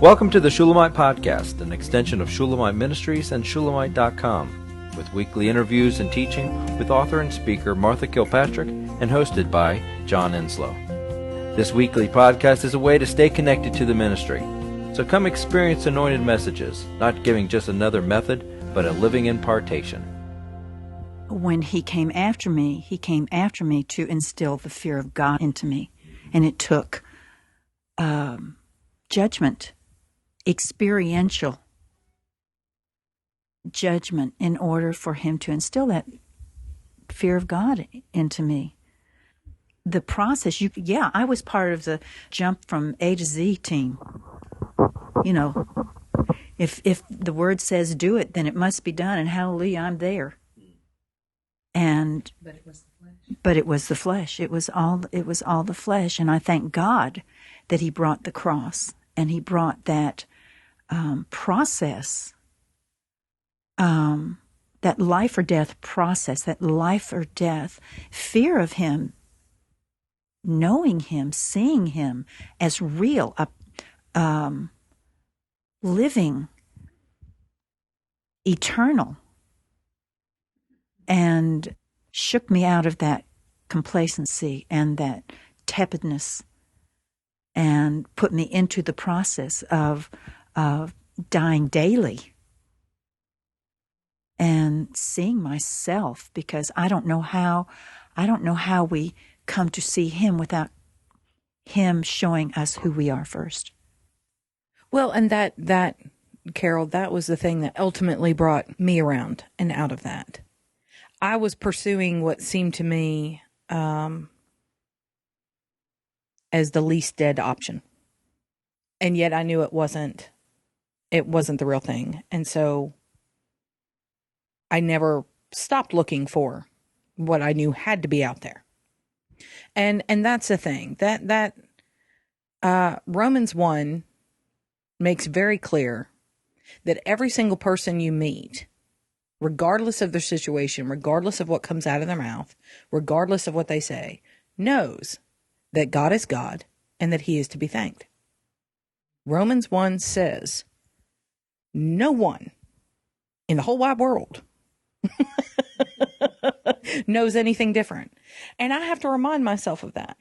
Welcome to the Shulamite Podcast, an extension of Shulamite Ministries and Shulamite.com, with weekly interviews and teaching with author and speaker Martha Kilpatrick and hosted by John Enslow. This weekly podcast is a way to stay connected to the ministry. So come experience anointed messages, not giving just another method, but a living impartation. When he came after me to instill the fear of God into me. And it took judgment, experiential judgment, in order for him to instill that fear of God into me. The process, I was part of the jump from A to Z team. You know, if the word says do it, then it must be done, and hallelujah, I'm there. But it was the flesh. It was all the flesh, and I thank God that He brought the cross and He brought that process, that life or death process, that life or death fear of Him, knowing Him, seeing Him as real, living, eternal. And shook me out of that complacency and that tepidness and put me into the process of dying daily and seeing myself, because I don't know how we come to see Him without Him showing us who we are first. Well, and that Carol, that was the thing that ultimately brought me around and out of that. I was pursuing what seemed to me as the least dead option. And yet I knew it wasn't the real thing. And so I never stopped looking for what I knew had to be out there. And that's the thing. That Romans 1 makes very clear that every single person you meet, regardless of their situation, regardless of what comes out of their mouth, regardless of what they say, knows that God is God and that He is to be thanked. Romans 1 says, no one in the whole wide world knows anything different. And I have to remind myself of that,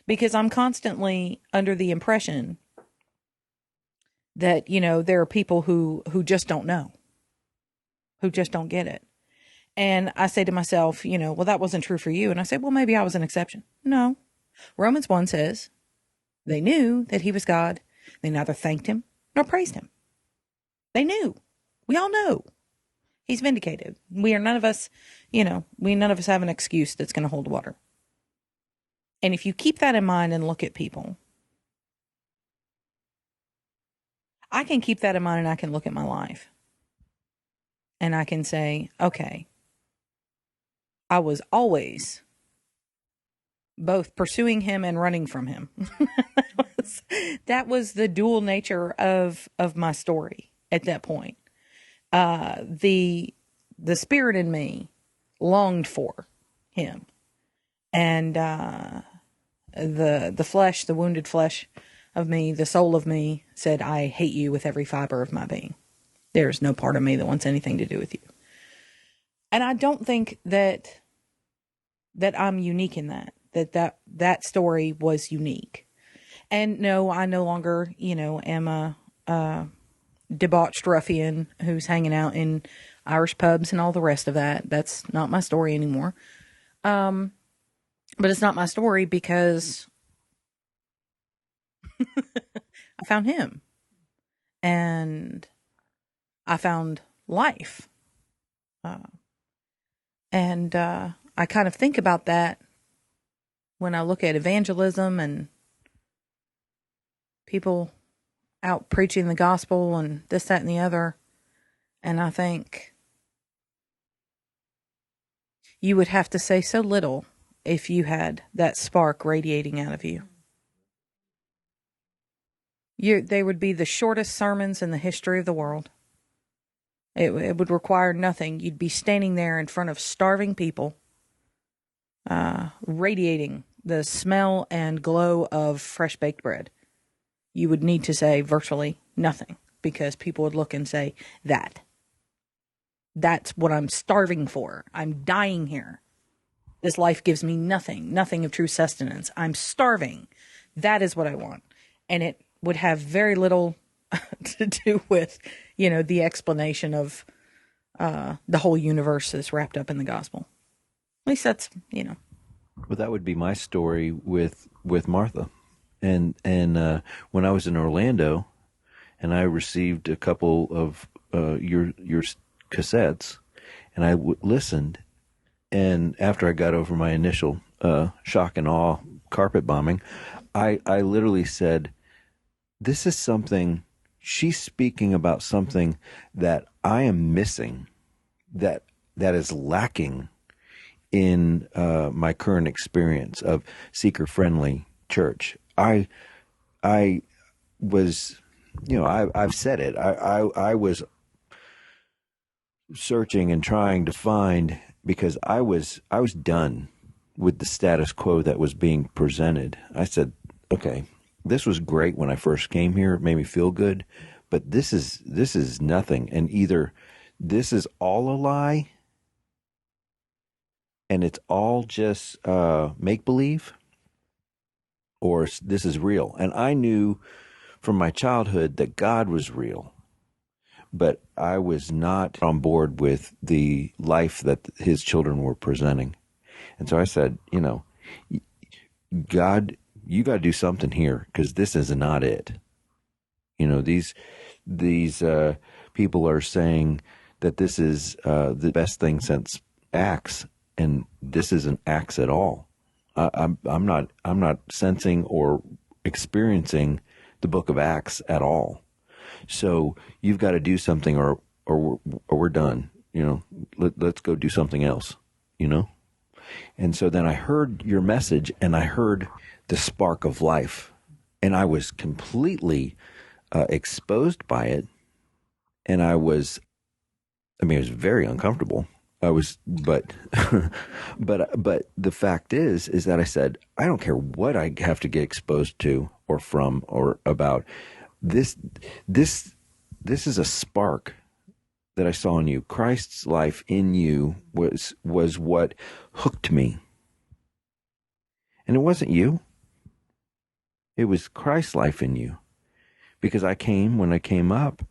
because I'm constantly under the impression that, there are people who just don't know, who just don't get it. And I say to myself, well, that wasn't true for you. And I say, well, maybe I was an exception. No. Romans 1 says they knew that He was God. They neither thanked Him nor praised Him. They knew. We all know He's vindicated. None of us have an excuse that's going to hold water. And if you keep that in mind and look at people, I can keep that in mind, and I can look at my life. And I can say, okay, I was always both pursuing Him and running from Him. that was the dual nature of my story at that point. The spirit in me longed for Him. And the flesh, the wounded flesh of me, the soul of me said, I hate you with every fiber of my being. There's no part of me that wants anything to do with you. And I don't think that I'm unique in that story was unique. And no, I no longer, am a debauched ruffian who's hanging out in Irish pubs and all the rest of that. That's not my story anymore. But it's not my story because I found Him. And I found life. And I kind of think about that when I look at evangelism and people out preaching the gospel and this, that, and the other. And I think you would have to say so little if you had that spark radiating out of you. They would be the shortest sermons in the history of the world. It would require nothing. You'd be standing there in front of starving people, radiating the smell and glow of fresh baked bread. you would need to say virtually nothing, because people would look and say, that's what I'm starving for. I'm dying here. This life gives me nothing of true sustenance. I'm starving. That is what I want. And it would have very little to do with, the explanation of the whole universe is wrapped up in the gospel. At least that's, Well, that would be my story with Martha. And when I was in Orlando and I received a couple of your cassettes, and I listened, and after I got over my initial shock and awe carpet bombing, I literally said, this is something, she's speaking about something that I am missing, that is lacking in my current experience of seeker-friendly church. I was, I've said it. I was searching and trying to find, because I was done with the status quo that was being presented. I said, okay, this was great when I first came here. It made me feel good, but this is nothing. And either this is all a lie and it's all just make-believe, or this is real. And I knew from my childhood that God was real, but I was not on board with the life that his children were presenting. And so I said, God, you got to do something here, because this is not it. These people are saying that this is the best thing since Acts, and this isn't Acts at all. I'm not sensing or experiencing the book of Acts at all. So you've got to do something, or we're done. Let's go do something else. And so then I heard your message, and I heard the spark of life, and I was completely exposed by it, and it was very uncomfortable. But the fact is that I said, I don't care what I have to get exposed to or from or about. This is a spark that I saw in you. Christ's life in you was what hooked me. And it wasn't you. It was Christ's life in you. Because when I came up,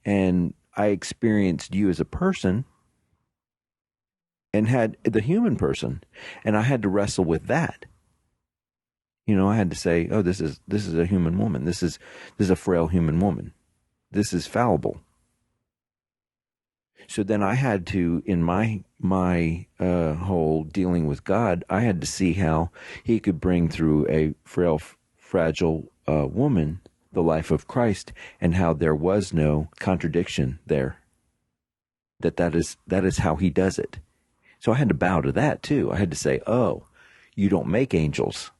and I experienced you as a person, and had the human person, and I had to wrestle with that. I had to say, oh, this is a human woman. This is a frail human woman. This is fallible. So then I had to, in my whole dealing with God, I had to see how he could bring through a frail, fragile woman the life of Christ, and how there was no contradiction there. That is how he does it. So I had to bow to that too. I had to say, oh, you don't make angels.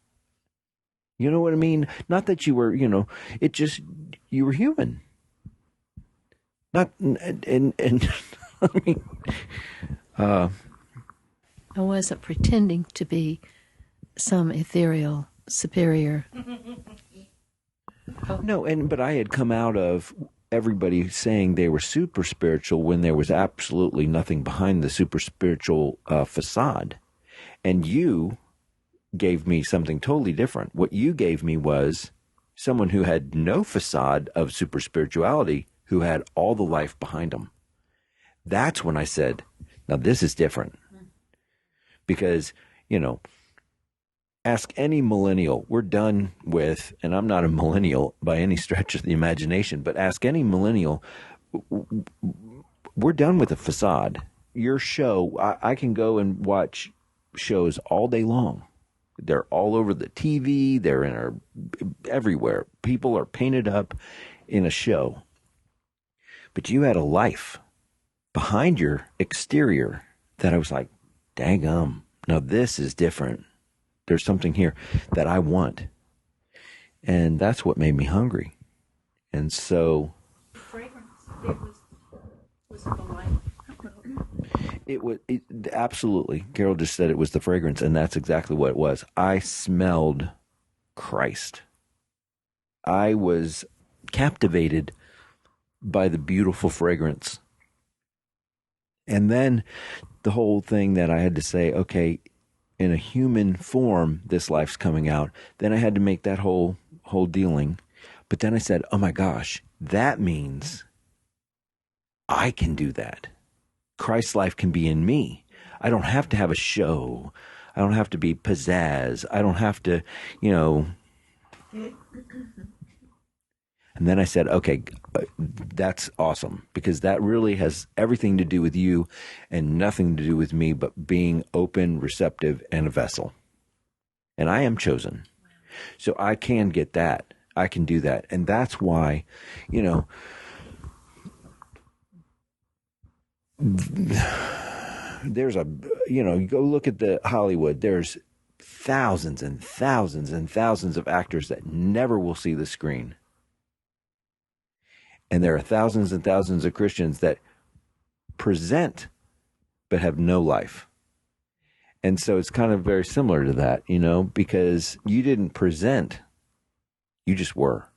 You know what I mean? Not that you were, it just, you were human. Not, and I mean, I wasn't pretending to be some ethereal superior. No, but I had come out of everybody saying they were super spiritual when there was absolutely nothing behind the super spiritual facade. And you gave me something totally different. What you gave me was someone who had no facade of super spirituality, who had all the life behind them. That's when I said, now this is different. Because, ask any millennial. We're done with, and I'm not a millennial by any stretch of the imagination, but ask any millennial, we're done with the facade. Your show, I can go and watch shows all day long. They're all over the TV. They're everywhere. People are painted up in a show. But you had a life behind your exterior that I was like, dang now this is different. There's something here that I want. And that's what made me hungry. And so Fragrance. Was it the light? it absolutely. Carol just said it was the fragrance, and that's exactly what it was. I smelled Christ. I was captivated by the beautiful fragrance. And then the whole thing that I had to say, okay, in a human form, this life's coming out. Then I had to make that whole dealing. But then I said, oh my gosh, that means I can do that. Christ's life can be in me. I don't have to have a show. I don't have to be pizzazz. I don't have to, And then I said, okay, that's awesome, because that really has everything to do with you and nothing to do with me, but being open, receptive, and a vessel. And I am chosen. So I can get that. I can do that. And that's why, there's you go look at the Hollywood, there's thousands and thousands and thousands of actors that never will see the screen. And there are thousands and thousands of Christians that present but have no life. And so it's kind of very similar to that, because you didn't present, you just were.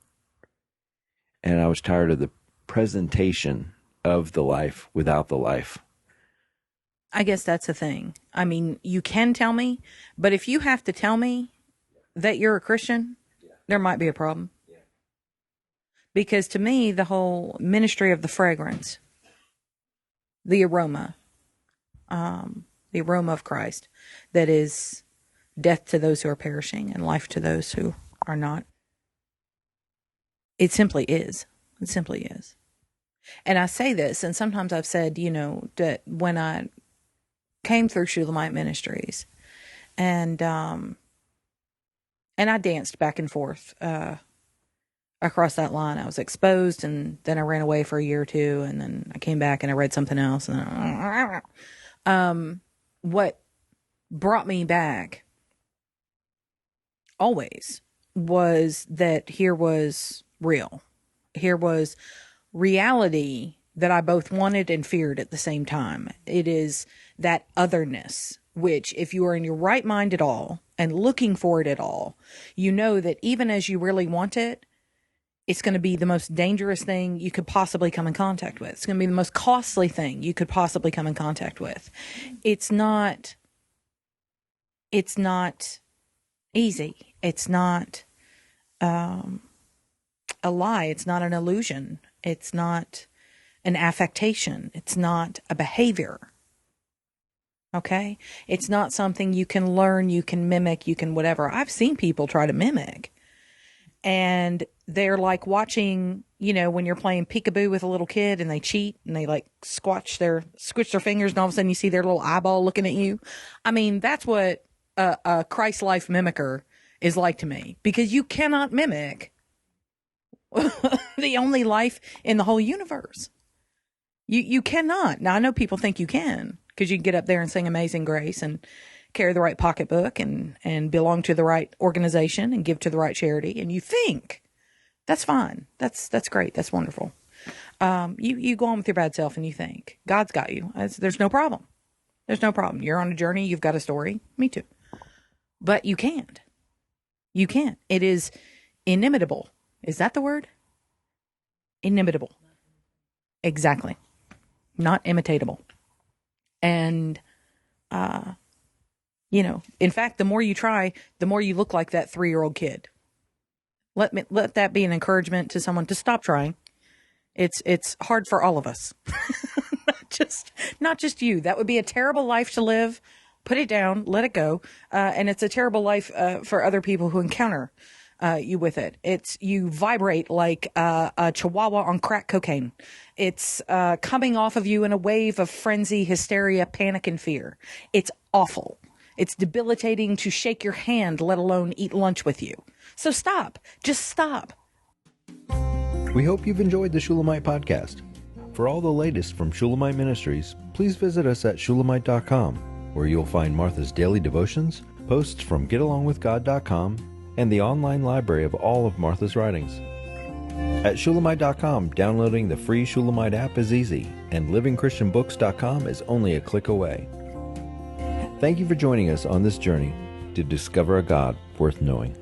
And I was tired of the presentation of the life without the life. I guess that's the thing. I mean, you can tell me, but if you have to tell me that you're a Christian, there might be a problem. Because to me, the whole ministry of the fragrance, the aroma of Christ, that is death to those who are perishing and life to those who are not, it simply is. It simply is. And I say this, and sometimes I've said, that when I came through Shulamite Ministries, and I danced back and forth, across that line. I was exposed, and then I ran away for a year or two, and then I came back and I read something else. And what brought me back always was that here was real. Here was reality that I both wanted and feared at the same time. It is that otherness, which if you are in your right mind at all and looking for it at all, you know that even as you really want it, it's going to be the most dangerous thing you could possibly come in contact with. It's going to be the most costly thing you could possibly come in contact with. It's not easy. It's not a lie. It's not an illusion. It's not an affectation. It's not a behavior. Okay? It's not something you can learn, you can mimic, you can whatever. I've seen people try to mimic. And they're like watching, when you're playing peekaboo with a little kid and they cheat and they like squitch their fingers, and all of a sudden you see their little eyeball looking at you. I mean, that's what a Christ life mimicker is like to me, because you cannot mimic the only life in the whole universe. You cannot. Now, I know people think you can, because you can get up there and sing Amazing Grace and carry the right pocketbook and belong to the right organization and give to the right charity. And you think that's fine. That's great. That's wonderful. You go on with your bad self and you think God's got you. There's no problem. There's no problem. You're on a journey. You've got a story. Me too. But you can't. You can't. It is inimitable. Is that the word? Inimitable. Exactly. Not imitatable. And, in fact, the more you try, the more you look like that 3-year-old kid. Let that be an encouragement to someone to stop trying. It's hard for all of us. not just you. That would be a terrible life to live. Put it down, let it go. And it's a terrible life, for other people who encounter, you with it. You vibrate like, a chihuahua on crack cocaine. It's, coming off of you in a wave of frenzy, hysteria, panic, and fear. It's awful. It's debilitating to shake your hand, let alone eat lunch with you. So stop. Just stop. We hope you've enjoyed the Shulamite podcast. For all the latest from Shulamite Ministries, please visit us at shulamite.com, where you'll find Martha's daily devotions, posts from getalongwithgod.com, and the online library of all of Martha's writings. At shulamite.com, downloading the free Shulamite app is easy, and livingchristianbooks.com is only a click away. Thank you for joining us on this journey to discover a God worth knowing.